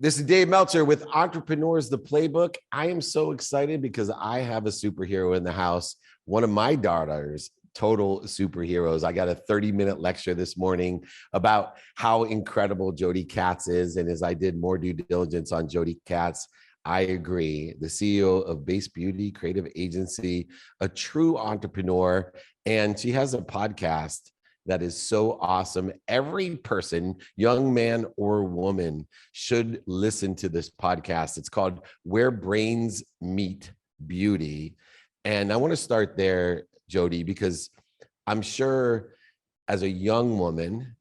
This is Dave Meltzer with Entrepreneurs, the Playbook. I am so excited because I have a superhero in the house. One of my daughters, total superheroes. I got a 30-minute lecture this morning about how incredible Jodi Katz is. And as I did more due diligence on Jodi Katz, I agree. The CEO of Base Beauty Creative Agency, a true entrepreneur. And she has a podcast that is so awesome. Every person, young man or woman, should listen to this podcast. It's called Where Brains Meet Beauty. And I want to start there, Jodi, because I'm sure as a young woman,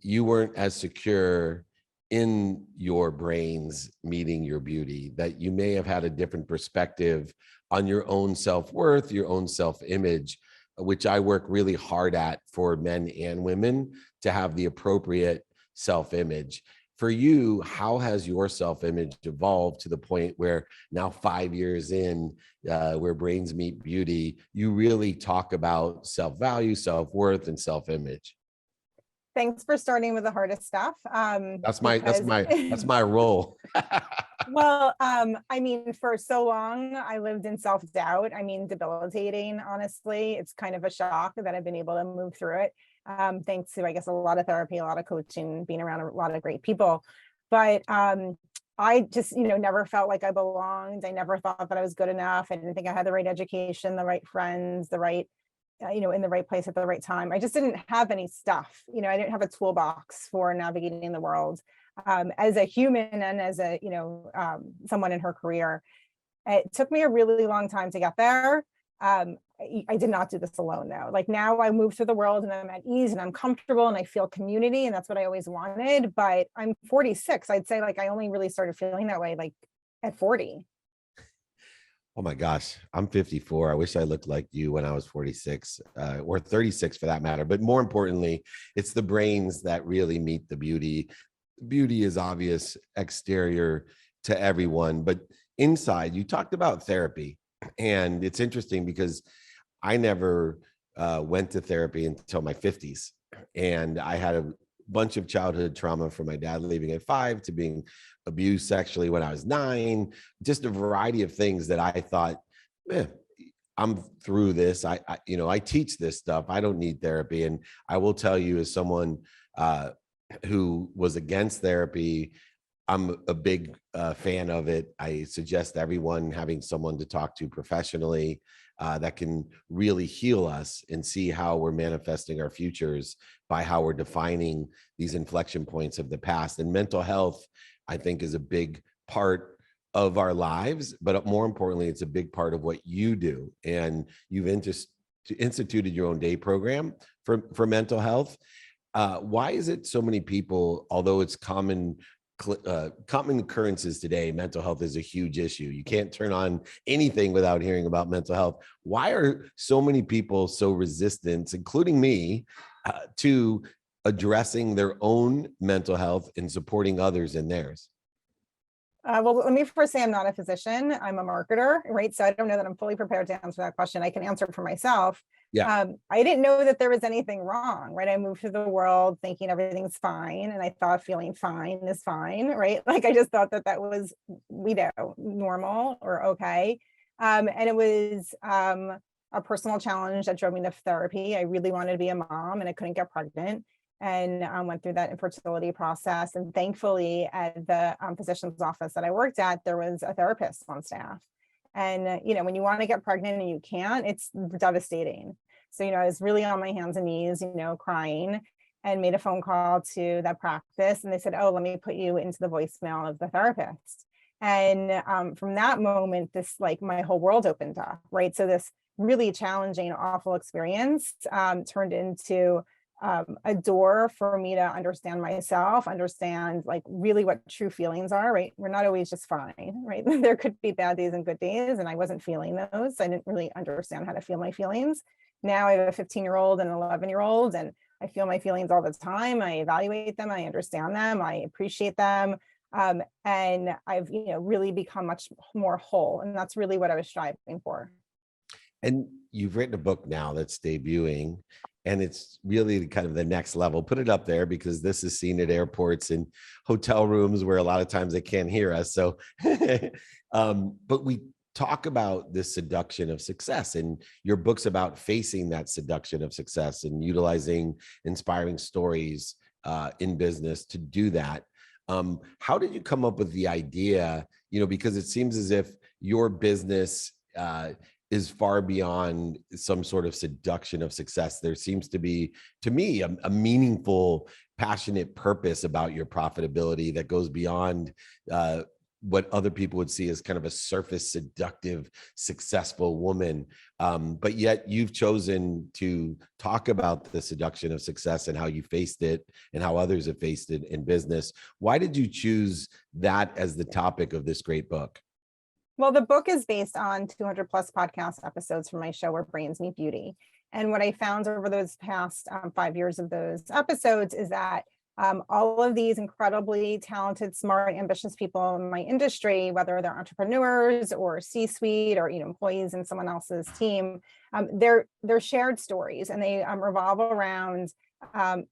you weren't as secure in your brains meeting your beauty, that you may have had a different perspective on your own self-worth, your own self-image, which I work really hard at for men and women to have the appropriate self-image. For you, how has your self-image evolved to the point where now 5 years in, Where Brains Meet Beauty, you really talk about self-value, self-worth, and self-image? Thanks for starting with the hardest stuff. That's my role. Well, I mean, for so long, I lived in self-doubt. I mean, debilitating, honestly. It's kind of a shock that I've been able to move through it. Thanks to, I guess, a lot of therapy, a lot of coaching, being around a lot of great people. But I just, never felt like I belonged. I never thought that I was good enough. I didn't think I had the right education, the right friends, the right, in the right place at the right time. I just didn't have any stuff. I didn't have a toolbox for navigating the world. As a human and as a, someone in her career. It took me a really long time to get there. I did not do this alone though. Like now I move through the world and I'm at ease and I'm comfortable and I feel community, and that's what I always wanted. But I'm 46. I'd say like I only really started feeling that way like at 40. Oh my gosh, I'm 54. I wish I looked like you when I was 46 or 36 for that matter. But more importantly, it's the brains that really meet the beauty. Beauty is obvious exterior to everyone, but inside, you talked about therapy. And it's interesting because I never went to therapy until my 50s. And I had a bunch of childhood trauma from my dad leaving at 5 to being abused sexually when I was 9, just a variety of things that I thought, I'm through this. I teach this stuff. I don't need therapy. And I will tell you, as someone who was against therapy, I'm a big fan of it. I suggest everyone having someone to talk to professionally that can really heal us and see how we're manifesting our futures by how we're defining these inflection points of the past. And mental health, I think, is a big part of our lives, but more importantly, it's a big part of what you do. And you've instituted your own day program for mental health. Why is it so many people, although it's common occurrences today, mental health is a huge issue. You can't turn on anything without hearing about mental health. Why are so many people so resistant, including me, to addressing their own mental health and supporting others in theirs? Well, let me first say I'm not a physician. I'm a marketer, right? So I don't know that I'm fully prepared to answer that question. I can answer it for myself. Yeah. I didn't know that there was anything wrong, right? I moved through the world thinking everything's fine. And I thought feeling fine is fine, right? Like I just thought that was, normal or okay. And it was a personal challenge that drove me to therapy. I really wanted to be a mom and I couldn't get pregnant. And went through that infertility process. And thankfully at the physician's office that I worked at, there was a therapist on staff. And, when you want to get pregnant and you can't, it's devastating. So, I was really on my hands and knees, crying, and made a phone call to that practice. And they said, oh, let me put you into the voicemail of the therapist. And from that moment, this, like, my whole world opened up, right? So this really challenging, awful experience turned into a door for me to understand myself, understand like really what true feelings are, right? We're not always just fine, right? There could be bad days and good days, and I wasn't feeling those. I didn't really understand how to feel my feelings. Now I have a 15-year-old and an 11-year-old, and I feel my feelings all the time. I evaluate them, I understand them, I appreciate them. And I've, really become much more whole. And that's really what I was striving for. And you've written a book now that's debuting. And it's really kind of the next level. Put it up there because this is seen at airports and hotel rooms where a lot of times they can't hear us. So, but we talk about this seduction of success, and your book's about facing that seduction of success and utilizing inspiring stories in business to do that. How did you come up with the idea? Because it seems as if your business is far beyond some sort of seduction of success. There seems to be, to me, a meaningful, passionate purpose about your profitability that goes beyond what other people would see as kind of a surface seductive, successful woman. But yet you've chosen to talk about the seduction of success and how you faced it and how others have faced it in business. Why did you choose that as the topic of this great book? Well, the book is based on 200 plus podcast episodes from my show Where Brains Meet Beauty. And what I found over those past 5 years of those episodes is that all of these incredibly talented, smart, ambitious people in my industry, whether they're entrepreneurs or C-suite or employees in someone else's team, they're shared stories, and they revolve around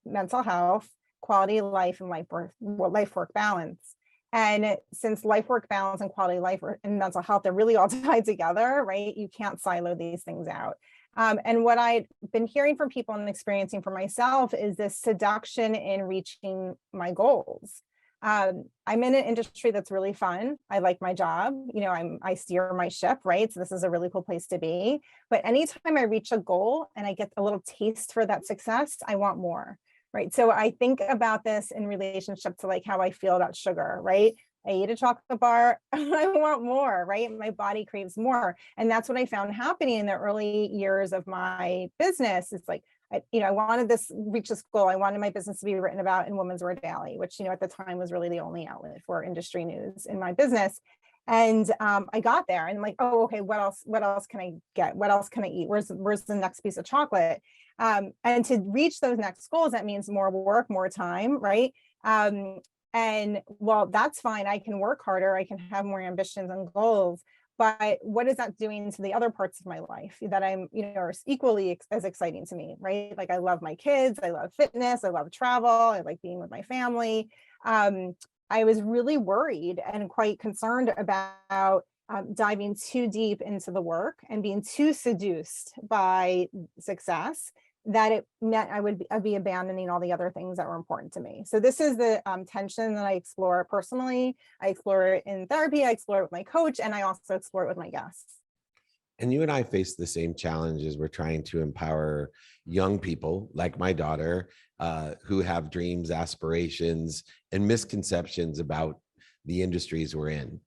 mental health, quality of life, and life-work balance. And since life work balance and quality of life and mental health are really all tied together, right? You can't silo these things out. And what I've been hearing from people and experiencing for myself is this seduction in reaching my goals. I'm in an industry that's really fun. I like my job. I steer my ship, right? So this is a really cool place to be. But anytime I reach a goal and I get a little taste for that success, I want more. Right. So I think about this in relationship to like how I feel about sugar, right? I eat a chocolate bar, I want more, right? My body craves more. And that's what I found happening in the early years of my business. It's like, I wanted reach this goal. I wanted my business to be written about in Women's Wear Daily, which, at the time was really the only outlet for industry news in my business. And I got there and I'm like, oh, okay, what else can I get? What else can I eat? Where's the next piece of chocolate? And to reach those next goals, that means more work, more time, right? And well, that's fine. I can work harder. I can have more ambitions and goals. But what is that doing to the other parts of my life that I'm, are equally as exciting to me, right? Like I love my kids, I love fitness, I love travel, I like being with my family. I was really worried and quite concerned about diving too deep into the work and being too seduced by success that it meant I'd be abandoning all the other things that were important to me. So this is the tension that I explore personally. I explore it in therapy, I explore it with my coach, and I also explore it with my guests. And you and I face the same challenges. We're trying to empower young people like my daughter who have dreams, aspirations, and misconceptions about the industries we're in.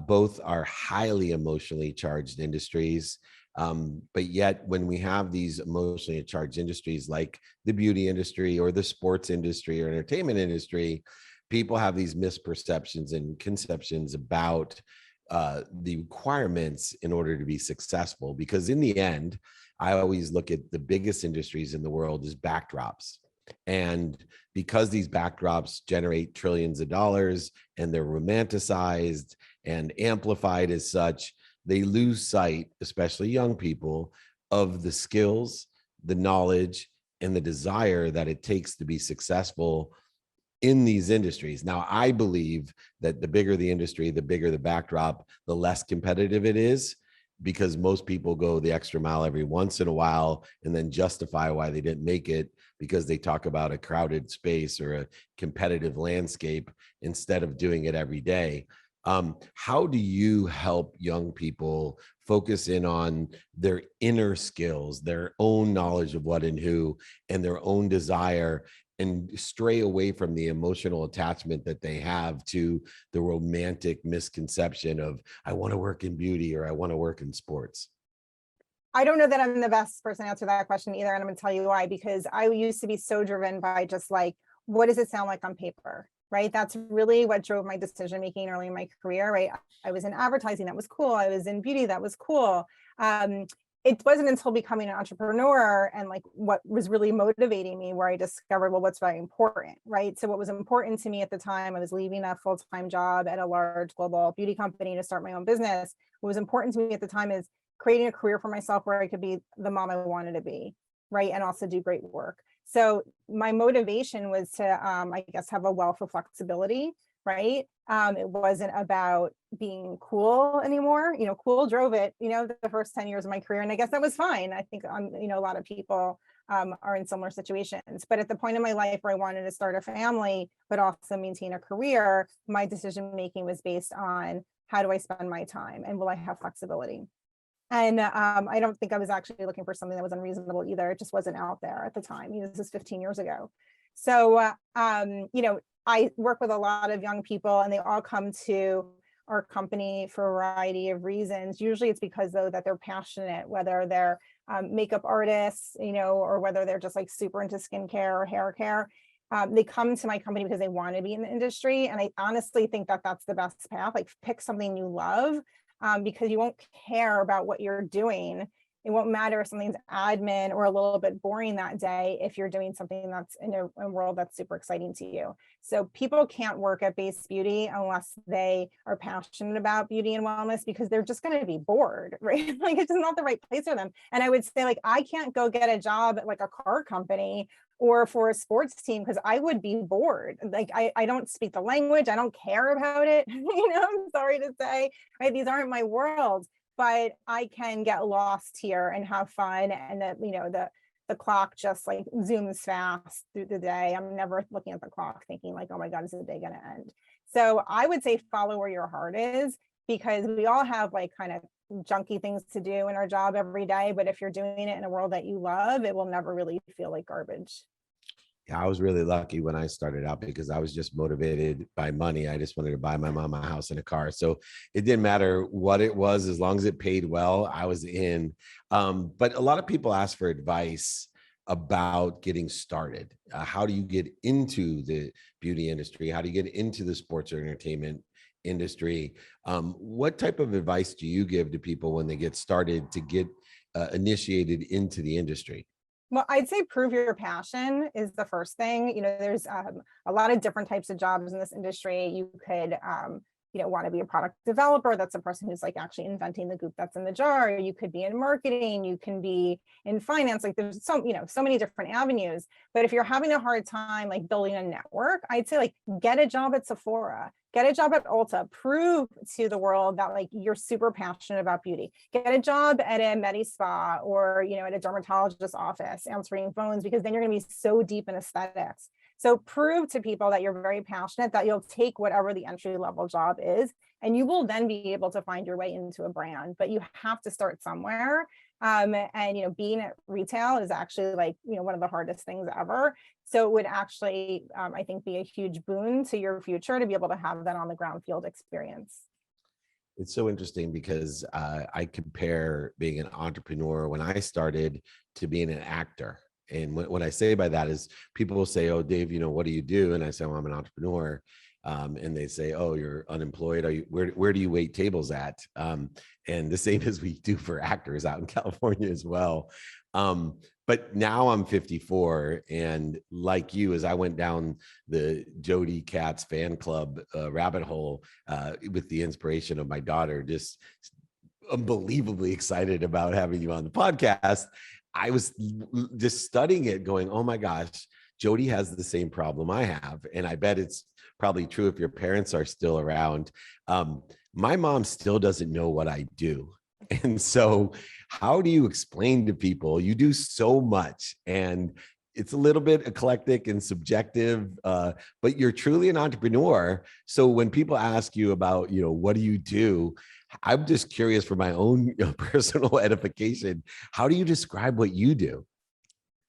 Both are highly emotionally charged industries. But yet when we have these emotionally charged industries like the beauty industry or the sports industry or entertainment industry, people have these misperceptions and conceptions about the requirements in order to be successful. Because in the end, I always look at the biggest industries in the world as backdrops. And because these backdrops generate trillions of dollars and they're romanticized and amplified as such, they lose sight, especially young people, of the skills, the knowledge, and the desire that it takes to be successful in these industries. Now, I believe that the bigger the industry, the bigger the backdrop, the less competitive it is, because most people go the extra mile every once in a while and then justify why they didn't make it because they talk about a crowded space or a competitive landscape instead of doing it every day. How do you help young people focus in on their inner skills, their own knowledge of what and who, and their own desire, and stray away from the emotional attachment that they have to the romantic misconception of, I want to work in beauty or I want to work in sports? I don't know that I'm the best person to answer that question either. And I'm going to tell you why, because I used to be so driven by just like, what does it sound like on paper? Right. That's really what drove my decision making early in my career. Right. I was in advertising. That was cool. I was in beauty. That was cool. It wasn't until becoming an entrepreneur and like what was really motivating me where I discovered, well, what's very important. Right. So what was important to me at the time, I was leaving a full-time job at a large global beauty company to start my own business. What was important to me at the time is creating a career for myself where I could be the mom I wanted to be. right? And also do great work. So my motivation was to, I guess, have a wealth of flexibility, right? It wasn't about being cool anymore. Cool drove it, the first 10 years of my career. And I guess that was fine. I think, a lot of people are in similar situations. But at the point in my life where I wanted to start a family, but also maintain a career, my decision making was based on how do I spend my time and will I have flexibility? And I don't think I was actually looking for something that was unreasonable either. It just wasn't out there at the time. This is 15 years ago. So, I work with a lot of young people and they all come to our company for a variety of reasons. Usually it's because though that they're passionate, whether they're makeup artists, or whether they're just like super into skincare or hair care. They come to my company because they want to be in the industry. And I honestly think that that's the best path. Like pick something you love, because you won't care about what you're doing. It won't matter if something's admin or a little bit boring that day if you're doing something that's in a world that's super exciting to you. So people can't work at Base Beauty unless they are passionate about beauty and wellness, because they're just going to be bored, right? Like it's not the right place for them. And I would say, like, I can't go get a job at like a car company or for a sports team because I would be bored. Like I don't speak the language. I don't care about it. I'm sorry to say, right? These aren't my worlds. But I can get lost here and have fun, and the clock just like zooms fast through the day. I'm never looking at the clock thinking like, oh my God, is the day going to end? So I would say follow where your heart is, because we all have like kind of junky things to do in our job every day. But if you're doing it in a world that you love, it will never really feel like garbage. Yeah, I was really lucky when I started out because I was just motivated by money. I just wanted to buy my mom a house and a car. So it didn't matter what it was, as long as it paid well, I was in. But a lot of people ask for advice about getting started. How do you get into the beauty industry? How do you get into the sports or entertainment industry? What type of advice do you give to people when they get started to get initiated into the industry? Well, I'd say prove your passion is the first thing. There's a lot of different types of jobs in this industry. You could, want to be a product developer. That's the person who's like actually inventing the goop that's in the jar. You could be in marketing. You can be in finance. Like there's so many different avenues. But if you're having a hard time like building a network, I'd say like get a job at Sephora. Get a job at Ulta. Prove to the world that like you're super passionate about beauty. Get a job at a med spa or at a dermatologist's office answering phones, because then you're going to be so deep in aesthetics. So prove to people that you're very passionate, that you'll take whatever the entry level job is, and you will then be able to find your way into a brand. But you have to start somewhere. And being at retail is actually like one of the hardest things ever. So it would actually, I think, be a huge boon to your future to be able to have that on the ground field experience. It's so interesting because I compare being an entrepreneur when I started to being an actor. And what I say by that is people will say, oh, Dave, what do you do? And I say, well, I'm an entrepreneur. And they say, oh, you're unemployed. Where do you wait tables at? And the same as we do for actors out in California as well. But now I'm 54, and like you, as I went down the Jodi Katz fan club rabbit hole with the inspiration of my daughter, just unbelievably excited about having you on the podcast. I was just studying it going, oh my gosh, Jodi has the same problem I have. And I bet it's probably true if your parents are still around. My mom still doesn't know what I do. And so how do you explain to people you do so much, and it's a little bit eclectic and subjective, but you're truly an entrepreneur. So when people ask you about, what do you do? I'm just curious for my own personal edification. How do you describe what you do?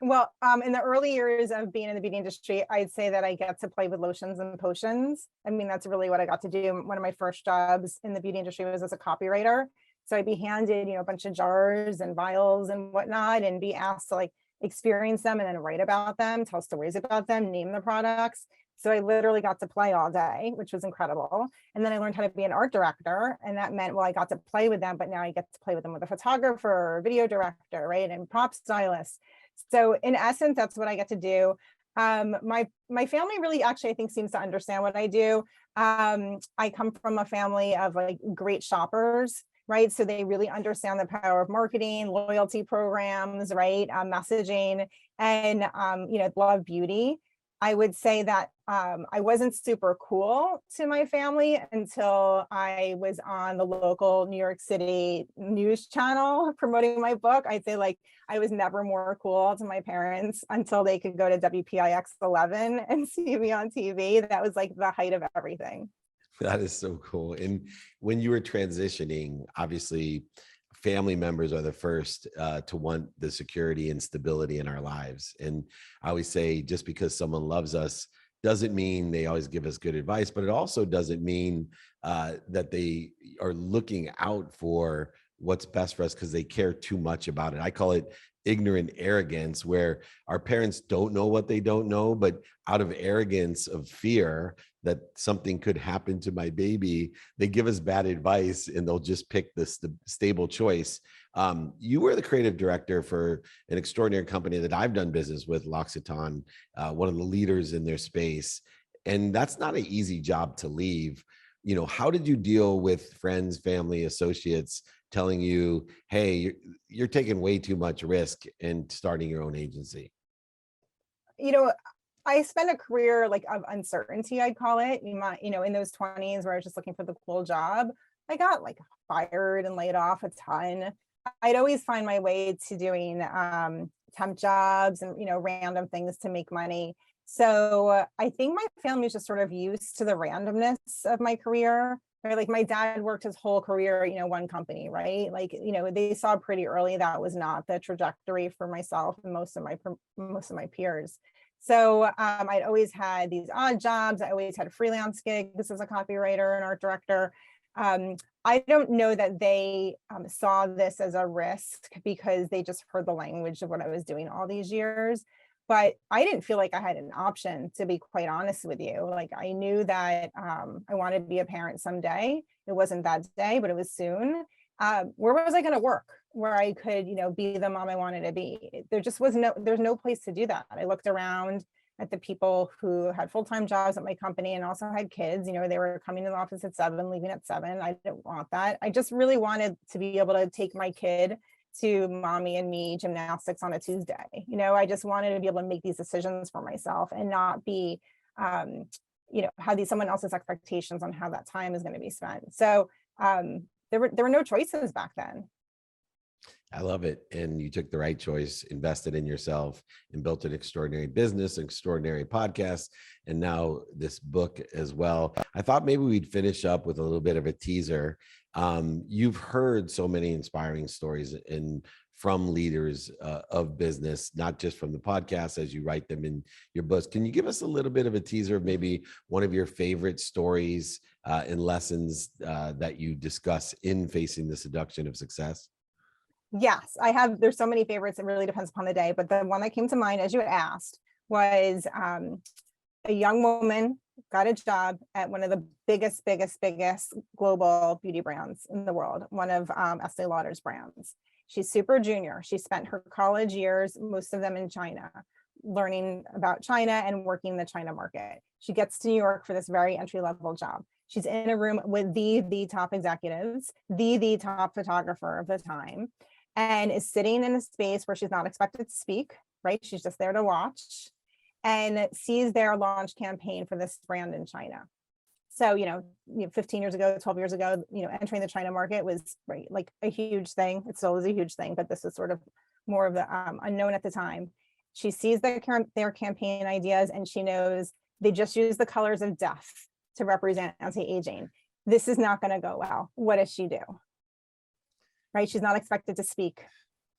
Well, in the early years of being in the beauty industry, I'd say that I get to play with lotions and potions. I mean, that's really what I got to do. One of my first jobs in the beauty industry was as a copywriter. So I'd be handed, a bunch of jars and vials and whatnot, and be asked to like experience them and then write about them, tell stories about them, name the products. So I literally got to play all day, which was incredible. And then I learned how to be an art director. And that meant, well, I got to play with them, but now I get to play with them with a photographer, video director, right? And prop stylist. So in essence, that's what I get to do. My family really actually, I think, seems to understand what I do. I come from a family of like great shoppers, right? So they really understand the power of marketing, loyalty programs, right? Messaging, and, love beauty. I would say that I wasn't super cool to my family until I was on the local New York City news channel promoting my book. I'd say like I was never more cool to my parents until they could go to WPIX 11 and see me on TV. That was like the height of everything. That is so cool. And when you were transitioning, obviously, family members are the first to want the security and stability in our lives. And I always say, just because someone loves us doesn't mean they always give us good advice, but it also doesn't mean that they are looking out for what's best for us because they care too much about it. I call it ignorant arrogance, where our parents don't know what they don't know, but out of arrogance of fear that something could happen to my baby, they give us bad advice and they'll just pick the stable choice. You were the creative director for an extraordinary company that I've done business with, L'Occitane, one of the leaders in their space. And that's not an easy job to leave. How did you deal with friends, family, associates telling you, hey, you're taking way too much risk in starting your own agency? I spent a career like of uncertainty, I'd call it. In those 20s where I was just looking for the cool job, I got like fired and laid off a ton. I'd always find my way to doing temp jobs and, random things to make money. So I think my family was just sort of used to the randomness of my career. Right? Like my dad worked his whole career, one company, right? Like, they saw pretty early that was not the trajectory for myself and most of my peers. So I'd always had these odd jobs. I always had freelance gigs as a copywriter and art director. I don't know that they saw this as a risk because they just heard the language of what I was doing all these years. But I didn't feel like I had an option, to be quite honest with you. Like I knew that I wanted to be a parent someday. It wasn't that day, but it was soon. Where was I going to work where I could, be the mom I wanted to be? There's no place to do that. I looked around at the people who had full-time jobs at my company and also had kids. They were coming to the office at 7, leaving at 7. I didn't want that. I just really wanted to be able to take my kid to mommy and me gymnastics on a Tuesday. I just wanted to be able to make these decisions for myself and not be, have someone else's expectations on how that time is going to be spent. So there were no choices back then. I love it. And you took the right choice, invested in yourself, and built an extraordinary business, extraordinary podcast, and now this book as well. I thought maybe we'd finish up with a little bit of a teaser. You've heard so many inspiring stories from leaders of business, not just from the podcast as you write them in your books. Can you give us a little bit of a teaser of maybe one of your favorite stories and lessons that you discuss in Facing the Seduction of Success? Yes, I have. There's so many favorites. It really depends upon the day. But the one that came to mind, as you asked, was a young woman got a job at one of the biggest global beauty brands in the world, one of Estee Lauder's brands. She's super junior. She spent her college years, most of them in China, learning about China and working the China market. She gets to New York for this very entry-level job. She's in a room with the top executives, the top photographer of the time, and is sitting in a space where she's not expected to speak, right? She's just there to watch, and sees their launch campaign for this brand in China. So, 15 years ago, 12 years ago, entering the China market was right, like a huge thing. It still is a huge thing, but this is sort of more of the unknown at the time. She sees their campaign ideas, and she knows they just use the colors of death to represent anti-aging. This is not going to go well. What does she do? Right? She's not expected to speak.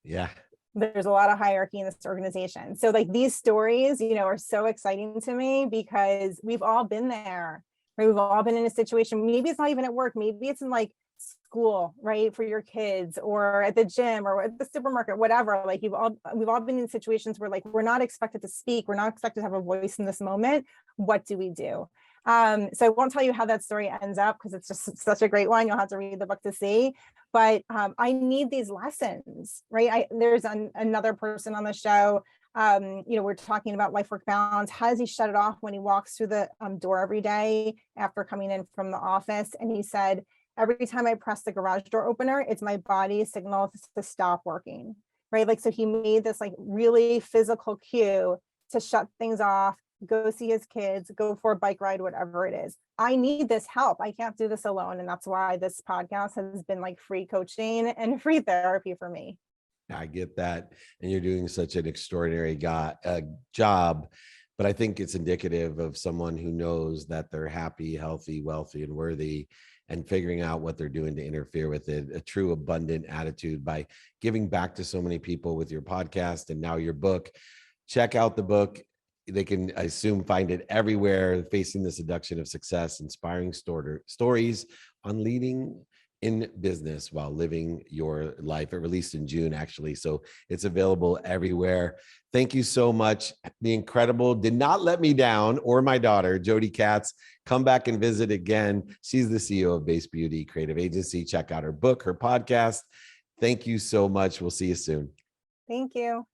Yeah. There's a lot of hierarchy in this organization. So like these stories, are so exciting to me because we've all been there. Right? We've all been in a situation. Maybe it's not even at work. Maybe it's in like school, right? For your kids, or at the gym, or at the supermarket, whatever. Like we've all been in situations where like we're not expected to speak. We're not expected to have a voice in this moment. What do we do? So I won't tell you how that story ends up because it's just such a great one. You'll have to read the book to see. But I need these lessons, right? There's another person on the show. We're talking about life-work balance. How does he shut it off when he walks through the door every day after coming in from the office? And he said, every time I press the garage door opener, it's my body's signal to stop working, right? Like, so he made this like really physical cue to shut things off, go see his kids, go for a bike ride, whatever it is. I need this help. I can't do this alone. And that's why this podcast has been like free coaching and free therapy for me. I get that. And you're doing such an extraordinary job. But I think it's indicative of someone who knows that they're happy, healthy, wealthy, and worthy, and figuring out what they're doing to interfere with it. A true abundant attitude by giving back to so many people with your podcast and now your book. Check out the book. They can, I assume, find it everywhere. Facing the Seduction of Success, inspiring stories on leading in business while living your life. It released in June, actually, so it's available everywhere. Thank you so much. The incredible, did not let me down, or my daughter, Jodi Katz. Come back and visit again. She's the CEO of Base Beauty Creative Agency. Check out her book, her podcast. Thank you so much. We'll see you soon. Thank you.